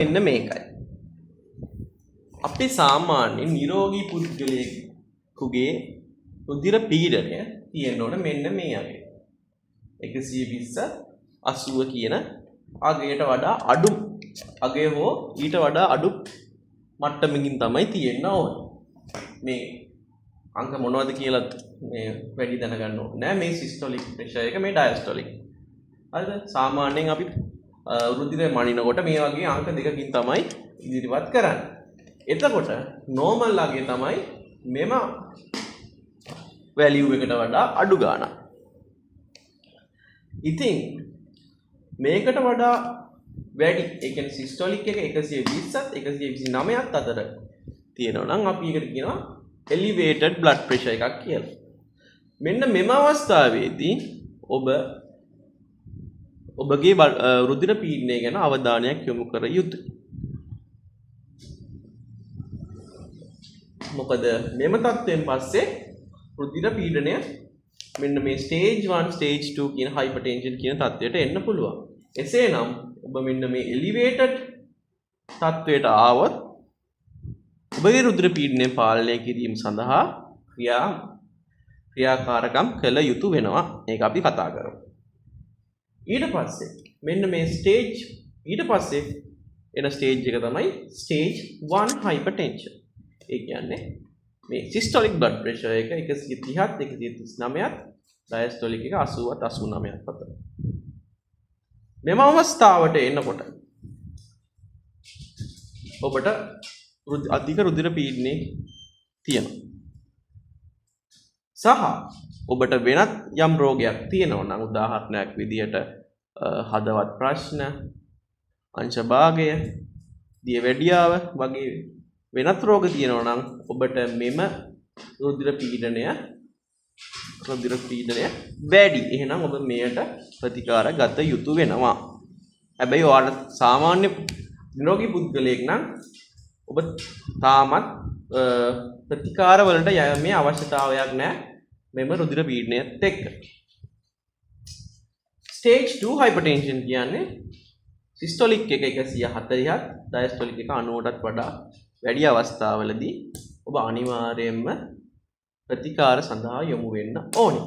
මෙන්න මේකයි. අපි සාමාන්‍ය නිරෝගී පුද්ගලයෙකුගේ රුධිර පීඩනය තියෙන්න ඕන මෙන්න මේ අගේ. 120 80 කියන අගයට වඩා අඩු අගය හෝ ඊට වඩා අඩු මට්ටමකින් තමයි තියෙන්න ඕන. මේ අංක මොනවද කියලා මේ වැඩි දැනගන්න ඕනේ නෑ. මේ සිස්ටොලික් ප්‍රෙෂර් එක මේ ඩයස්ටොලික්. හරිද? සාමාන්‍යයෙන් අපි රුධිරය මනිනකොට මේ වගේ අංක දෙකකින් තමයි ඉදිරිපත් කරන්නේ. එතකොට නෝමල් අගය තමයි මෙම වැලියු එකට වඩා අඩු ගාණක්. ඉතින් මේකට වඩා වැඩි ඒ කියන්නේ සිස්ටොලික් එක 120ත් 129ත් අතර තියෙනවා නම් අපි ඒකට කියනවා elevated blood pressure එකක් කියලා. මෙන්න මෙම අවස්ථාවේදී ඔබගේ රුධිර පීඩනය ගැන අවධානයක් යොමු කර යුතුයි. මොකද මෙම තත්ත්වයෙන් පස්සේ රුධිර පීඩනය මෙන්න මේ stage 1 stage 2 කියන hypertension කියන තත්ත්වයට එන්න පුළුවන්. එසේනම් ඔබ මෙන්න මේ elevated තත්ත්වයට ආවොත් ඔබගේ රුධිර පීඩනය පාලනය කිරීම සඳහා ක්‍රියාකාරකම් කළ යුතු වෙනවා. ඒක අපි කතා කරමු. ඊට පස්සේ මෙන්න මේ ඊට පස්සේ එන ස්ටේජ් එක තමයි stage 1 hypertension. ඒ කියන්නේ මේ systolic blood pressure එක 130ත් 139ත් diastolic එක 80ත් 89ත් අතර. මෙම අවස්ථාවට එනකොට ඔබට අධික රුධිර පීඩනය තියෙනවා. සහ ඔබට වෙනත් යම් රෝගයක් තියෙනවා නම් උදාහරණයක් විදිහට හදවත් ප්‍රශ්න, අංශභාගය, දියවැඩියාව වගේ වෙනත් රෝග තියෙනවා නම් ඔබට මෙම රුධිර පීඩනය වැඩි. එහෙනම් ඔබ මෙයට ප්‍රතිකාර ගත යුතු වෙනවා. හැබැයි ඔයාලට සාමාන්‍ය නිරෝගී පුද්ගලයෙක් නම් ඔබ තාමත් ප්‍රතිකාර වලට යෑමේ අවශ්‍යතාවයක් නැහැ මෙම රුධිර පීඩනයත් එක්ක. stage 2 hypertension කියන්නේ සිස්ටොලික් එක 140ත් ඩයස්ටොලික් එක 90ටත් වඩා වැඩි අවස්ථාවලදී ඔබ අනිවාර්යයෙන්ම ප්‍රතිකාර සඳහා යොමු වෙන්න ඕනේ.